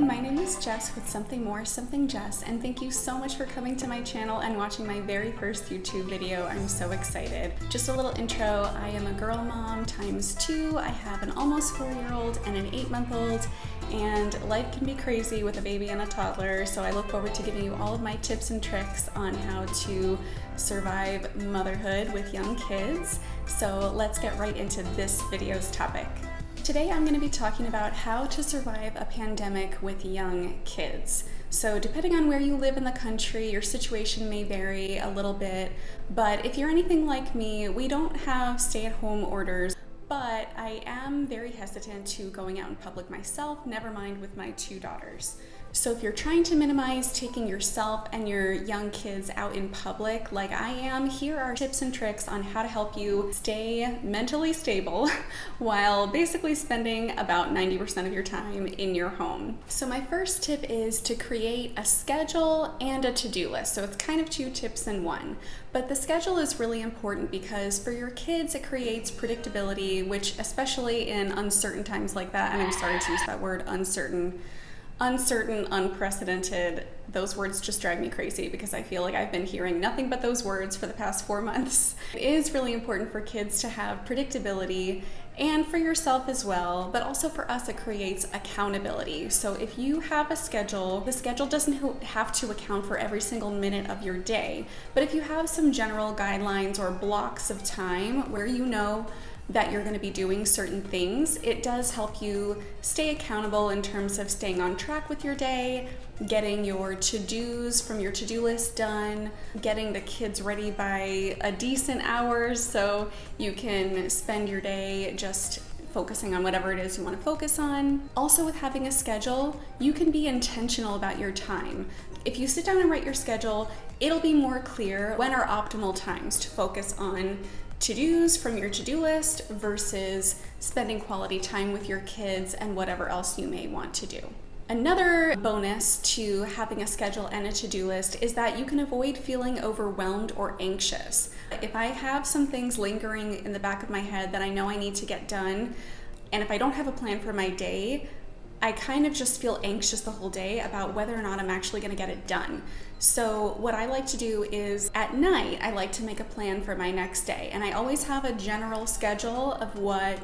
my name is Jess with Something More, Something Jess, and thank you so much for coming to my channel and watching my very first YouTube video. I'm so excited. Just a little intro, I am a girl mom times 2. I have an almost 4-year-old and an 8-month-old, and life can be crazy with a baby and a toddler, so I look forward to giving you all of my tips and tricks on how to survive motherhood with young kids. So let's get right into this video's topic. Today I'm going to be talking about how to survive a pandemic with young kids. So depending on where you live in the country, your situation may vary a little bit, but if you're anything like me, we don't have stay-at-home orders, but I am very hesitant to going out in public myself, never mind with my 2 daughters. So if you're trying to minimize taking yourself and your young kids out in public like I am, here are tips and tricks on how to help you stay mentally stable while basically spending about 90% of your time in your home. So my first tip is to create a schedule and a to-do list. So it's kind of 2 tips in one. But the schedule is really important because for your kids it creates predictability, which especially in uncertain times like that, and I'm sorry to use that word, uncertain, unprecedented, those words just drive me crazy because I feel like I've been hearing nothing but those words for the past 4 months. It is really important for kids to have predictability and for yourself as well, but also for us it creates accountability. So if you have a schedule, the schedule doesn't have to account for every single minute of your day, but if you have some general guidelines or blocks of time where you know that you're going to be doing certain things, it does help you stay accountable in terms of staying on track with your day, getting your to-dos from your to-do list done, getting the kids ready by a decent hours so you can spend your day just focusing on whatever it is you want to focus on. Also, with having a schedule, you can be intentional about your time. If you sit down and write your schedule, it'll be more clear when are optimal times to focus on to-dos from your to-do list versus spending quality time with your kids and whatever else you may want to do. Another bonus to having a schedule and a to-do list is that you can avoid feeling overwhelmed or anxious. If I have some things lingering in the back of my head that I know I need to get done, and if I don't have a plan for my day, I kind of just feel anxious the whole day about whether or not I'm actually gonna get it done. So what I like to do is at night, I like to make a plan for my next day. And I always have a general schedule of what,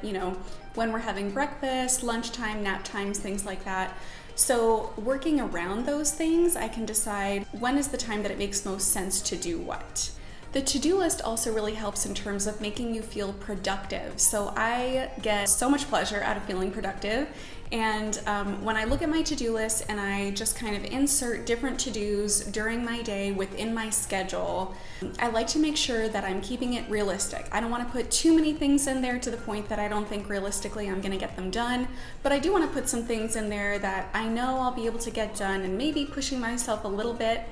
when we're having breakfast, lunchtime, nap times, things like that. So working around those things, I can decide when is the time that it makes most sense to do what. The to-do list also really helps in terms of making you feel productive. So I get so much pleasure out of feeling productive. And when I look at my to-do list and I just kind of insert different to-dos during my day within my schedule, I like to make sure that I'm keeping it realistic. I don't want to put too many things in there to the point that I don't think realistically I'm going to get them done, but I do want to put some things in there that I know I'll be able to get done and maybe pushing myself a little bit.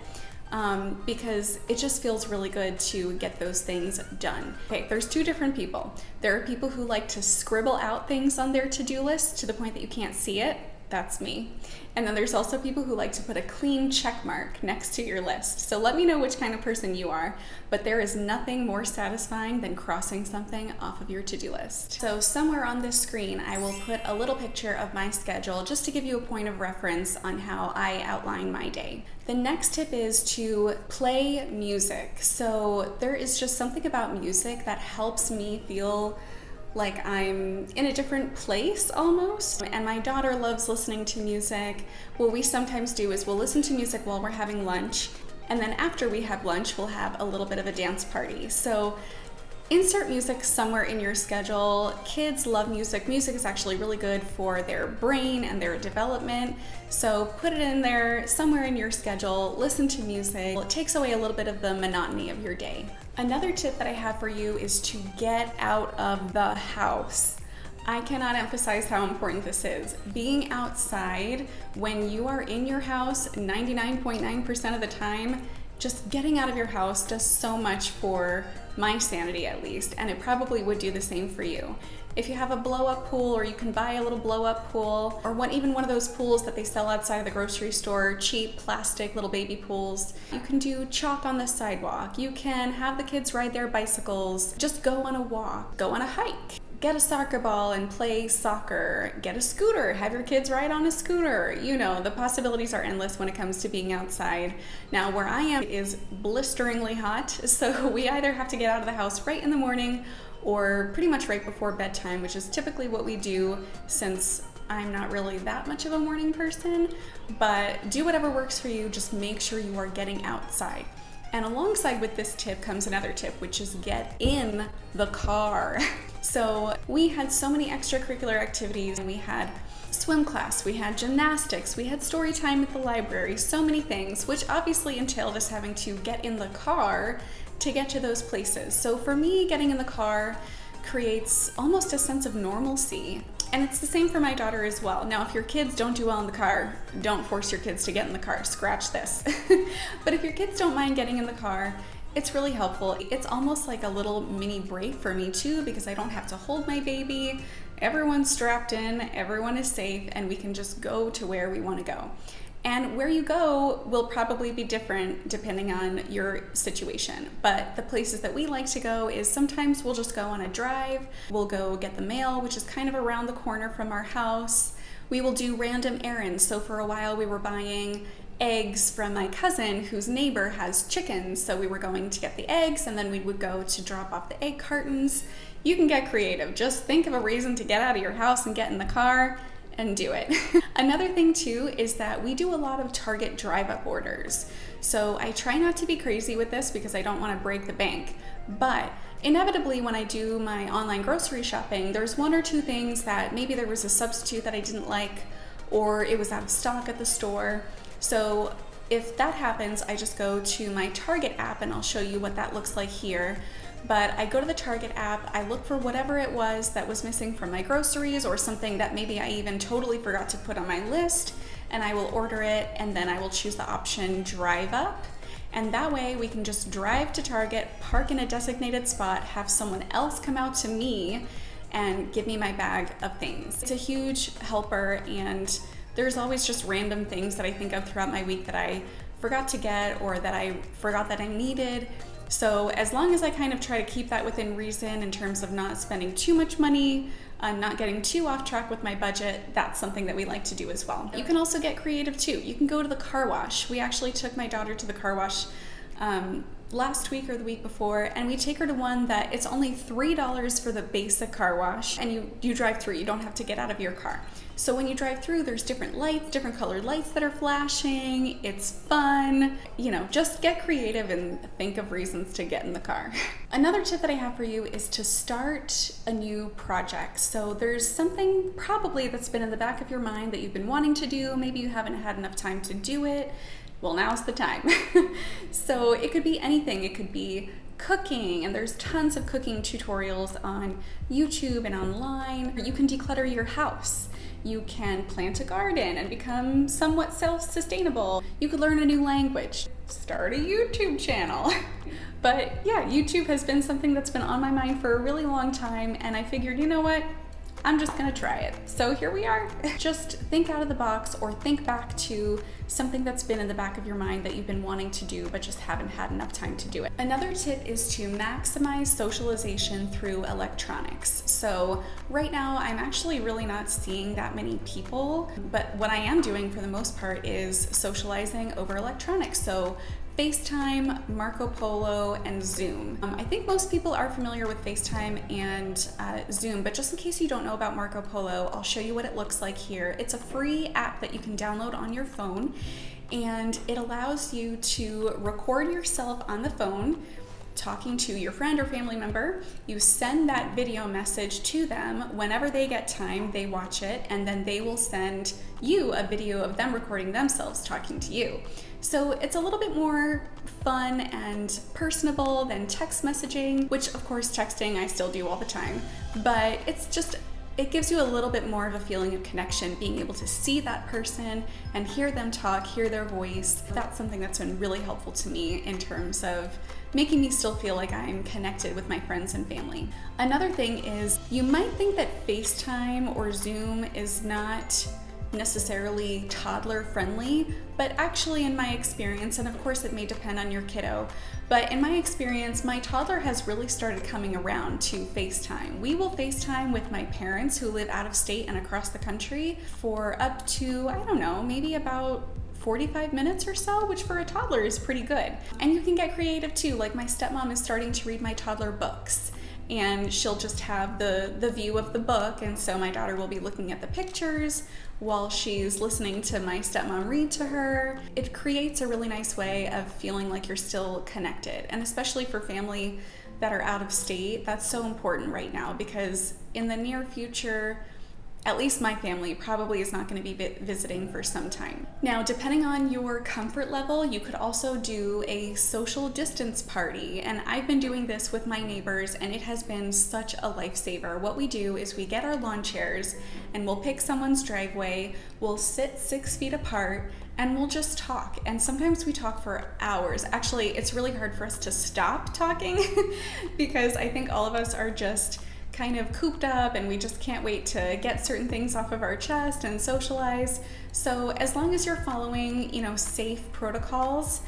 Because it just feels really good to get those things done. Okay, there's 2 different people. There are people who like to scribble out things on their to-do list to the point that you can't see it. That's me. And then there's also people who like to put a clean check mark next to your list. So let me know which kind of person you are, but there is nothing more satisfying than crossing something off of your to-do list. So somewhere on this screen, I will put a little picture of my schedule just to give you a point of reference on how I outline my day. The next tip is to play music. So there is just something about music that helps me feel like I'm in a different place almost. And my daughter loves listening to music. What we sometimes do is we'll listen to music while we're having lunch, and then after we have lunch, we'll have a little bit of a dance party. So insert music somewhere in your schedule. Kids love music. Music is actually really good for their brain and their development. So put it in there somewhere in your schedule, listen to music. It takes away a little bit of the monotony of your day. Another tip that I have for you is to get out of the house. I cannot emphasize how important this is. Being outside when you are in your house 99.9% of the time, just getting out of your house does so much for my sanity at least, and it probably would do the same for you. If you have a blow-up pool, or you can buy a little blow-up pool, or even one of those pools that they sell outside of the grocery store, cheap plastic little baby pools, you can do chalk on the sidewalk. You can have the kids ride their bicycles, just go on a walk, go on a hike. get a soccer ball and play soccer, get a scooter, have your kids ride on a scooter. You know, the possibilities are endless when it comes to being outside. Now, where I am is blisteringly hot, so we either have to get out of the house right in the morning or pretty much right before bedtime, which is typically what we do since I'm not really that much of a morning person. But do whatever works for you, just make sure you are getting outside. And alongside with this tip comes another tip, which is get in the car. So we had so many extracurricular activities. We had swim class, we had gymnastics, we had story time at the library, so many things, which obviously entailed us having to get in the car to get to those places. So for me, getting in the car creates almost a sense of normalcy. And it's the same for my daughter as well. Now, if your kids don't do well in the car, don't force your kids to get in the car. Scratch this. But if your kids don't mind getting in the car, it's really helpful. It's almost like a little mini break for me too, because I don't have to hold my baby. Everyone's strapped in, everyone is safe, and we can just go to where we want to go. And where you go will probably be different depending on your situation. But the places that we like to go is sometimes we'll just go on a drive. We'll go get the mail, which is kind of around the corner from our house. We will do random errands. So for a while we were buying eggs from my cousin whose neighbor has chickens. So we were going to get the eggs and then we would go to drop off the egg cartons. You can get creative. Just think of a reason to get out of your house and get in the car and do it. Another thing too is that we do a lot of Target drive-up orders. So I try not to be crazy with this because I don't want to break the bank. But inevitably when I do my online grocery shopping, there's one or two things that maybe there was a substitute that I didn't like or it was out of stock at the store. So if that happens, I just go to my Target app and I'll show you what that looks like here. But I go to the Target app, I look for whatever it was that was missing from my groceries or something that maybe I even totally forgot to put on my list, and I will order it, and then I will choose the option drive up. And that way we can just drive to Target, park in a designated spot, have someone else come out to me and give me my bag of things. It's a huge helper, and there's always just random things that I think of throughout my week that I forgot to get or that I forgot that I needed. So as long as I kind of try to keep that within reason in terms of not spending too much money, not getting too off track with my budget, that's something that we like to do as well. You can also get creative too. You can go to the car wash. We actually took my daughter to the car wash last week or the week before, and we take her to one that it's only $3 for the basic car wash, and you drive through. You don't have to get out of your car. So when you drive through, there's different lights, different colored lights that are flashing. It's fun. You know, just get creative and think of reasons to get in the car. Another tip that I have for you is to start a new project. So there's something probably that's been in the back of your mind that you've been wanting to do. Maybe you haven't had enough time to do it. Well, now's the time. So it could be anything. It could be cooking, and there's tons of cooking tutorials on YouTube and online. You can declutter your house. You can plant a garden and become somewhat self-sustainable. You could learn a new language. Start a YouTube channel. But yeah, YouTube has been something that's been on my mind for a really long time, and I figured, you know what? I'm just gonna try it. So here we are. Just think out of the box or think back to something that's been in the back of your mind that you've been wanting to do but just haven't had enough time to do it. Another tip is to maximize socialization through electronics. So right now I'm actually really not seeing that many people, but what I am doing for the most part is socializing over electronics. So FaceTime, Marco Polo, and Zoom. I think most people are familiar with FaceTime and Zoom, but just in case you don't know about Marco Polo, I'll show you what it looks like here. It's a free app that you can download on your phone, and it allows you to record yourself on the phone talking to your friend or family member. You send that video message to them. Whenever they get time, they watch it, and then they will send you a video of them recording themselves talking to you. So it's a little bit more fun and personable than text messaging, which of course texting I still do all the time, but it gives you a little bit more of a feeling of connection, being able to see that person and hear them talk, hear their voice. That's something that's been really helpful to me in terms of making me still feel like I'm connected with my friends and family. Another thing is, you might think that FaceTime or Zoom is not necessarily toddler friendly, but actually in my experience, and of course it may depend on your kiddo, but in my experience, my toddler has really started coming around to FaceTime. We will FaceTime with my parents who live out of state and across the country for up to, I don't know, maybe about 45 minutes or so, which for a toddler is pretty good. And you can get creative too. Like my stepmom is starting to read my toddler books, and she'll just have the view of the book, and so my daughter will be looking at the pictures while she's listening to my stepmom read to her. It creates a really nice way of feeling like you're still connected, and especially for family that are out of state, that's so important right now, because in the near future, at least my family probably is not going to be visiting for some time. Now, depending on your comfort level, you could also do a social distance party. And I've been doing this with my neighbors, and it has been such a lifesaver. What we do is we get our lawn chairs and we'll pick someone's driveway, we'll sit 6 feet apart, and we'll just talk. And sometimes we talk for hours. Actually, it's really hard for us to stop talking because I think all of us are just kind of cooped up and we just can't wait to get certain things off of our chest and socialize. So as long as you're following, safe protocols,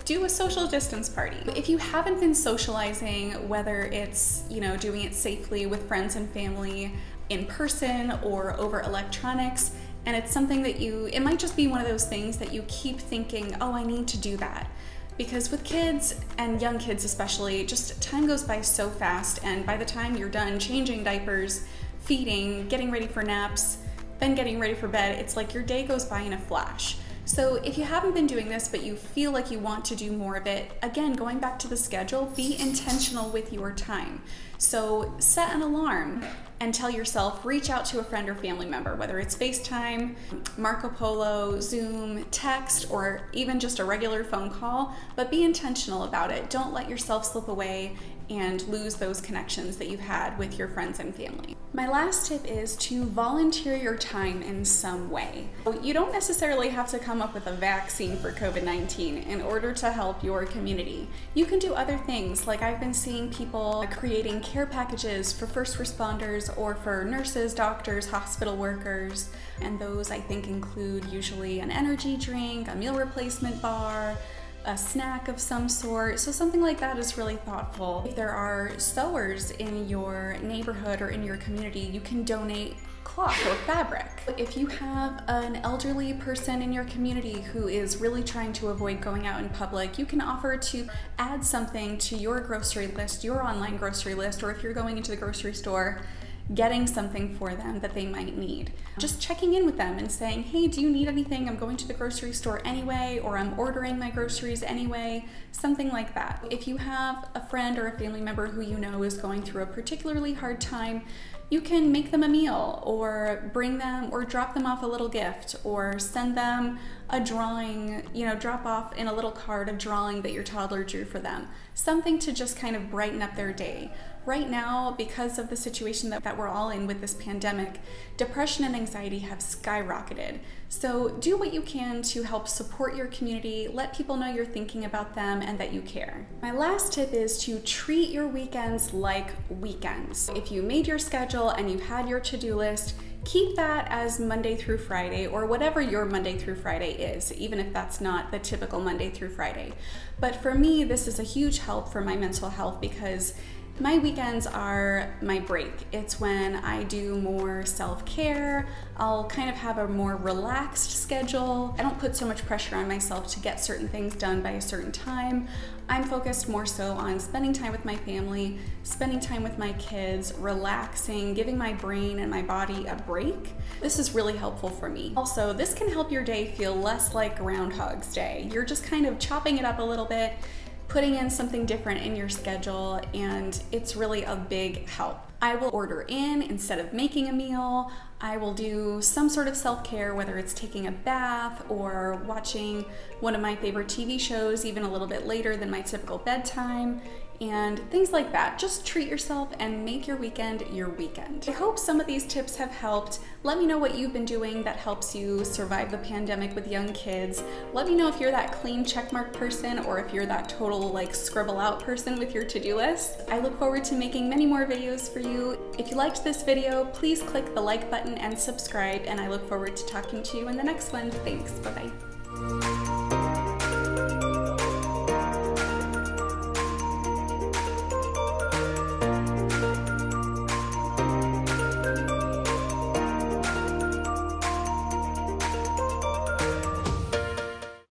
do a social distance party. If you haven't been socializing, whether it's, doing it safely with friends and family in person or over electronics, and it's something that it might just be one of those things that you keep thinking, oh, I need to do that. Because with kids, and young kids especially, just time goes by so fast, and by the time you're done changing diapers, feeding, getting ready for naps, then getting ready for bed, it's like your day goes by in a flash. So if you haven't been doing this, but you feel like you want to do more of it, again, going back to the schedule, be intentional with your time. So set an alarm and tell yourself, reach out to a friend or family member, whether it's FaceTime, Marco Polo, Zoom, text, or even just a regular phone call, but be intentional about it. Don't let yourself slip away and lose those connections that you've had with your friends and family. My last tip is to volunteer your time in some way. You don't necessarily have to come up with a vaccine for COVID-19 in order to help your community. You can do other things, like I've been seeing people creating care packages for first responders or for nurses, doctors, hospital workers, and those I think include usually an energy drink, a meal replacement bar, a snack of some sort. So something like that is really thoughtful. If there are sewers in your neighborhood or in your community, you can donate cloth or fabric. If you have an elderly person in your community who is really trying to avoid going out in public, you can offer to add something to your grocery list, your online grocery list, or if you're going into the grocery store, getting something for them that they might need. Just checking in with them and saying, hey, do you need anything? I'm going to the grocery store anyway, or I'm ordering my groceries anyway, something like that. If you have a friend or a family member who you know is going through a particularly hard time, you can make them a meal or bring them or drop them off a little gift or send them a drawing, drop off in a little card a drawing that your toddler drew for them. Something to just kind of brighten up their day. Right now, because of the situation that we're all in with this pandemic, depression and anxiety have skyrocketed. So do what you can to help support your community, let people know you're thinking about them and that you care. My last tip is to treat your weekends like weekends. If you made your schedule and you had your to-do list, keep that as Monday through Friday, or whatever your Monday through Friday is, even if that's not the typical Monday through Friday. But for me, this is a huge help for my mental health because my weekends are my break. It's when I do more self-care. I'll kind of have a more relaxed schedule. I don't put so much pressure on myself to get certain things done by a certain time. I'm focused more so on spending time with my family, spending time with my kids, relaxing, giving my brain and my body a break. This is really helpful for me. Also, this can help your day feel less like Groundhog's Day. You're just kind of chopping it up a little bit, putting in something different in your schedule, and it's really a big help. I will order in instead of making a meal. I will do some sort of self-care, whether it's taking a bath or watching one of my favorite TV shows even a little bit later than my typical bedtime. and things like that. Just treat yourself and make your weekend your weekend. I hope some of these tips have helped. Let me know what you've been doing that helps you survive the pandemic with young kids. Let me know if you're that clean checkmark person or if you're that total like scribble out person with your to-do list. I look forward to making many more videos for you. If you liked this video, please click the like button and subscribe, and I look forward to talking to you in the next one. Thanks, bye-bye.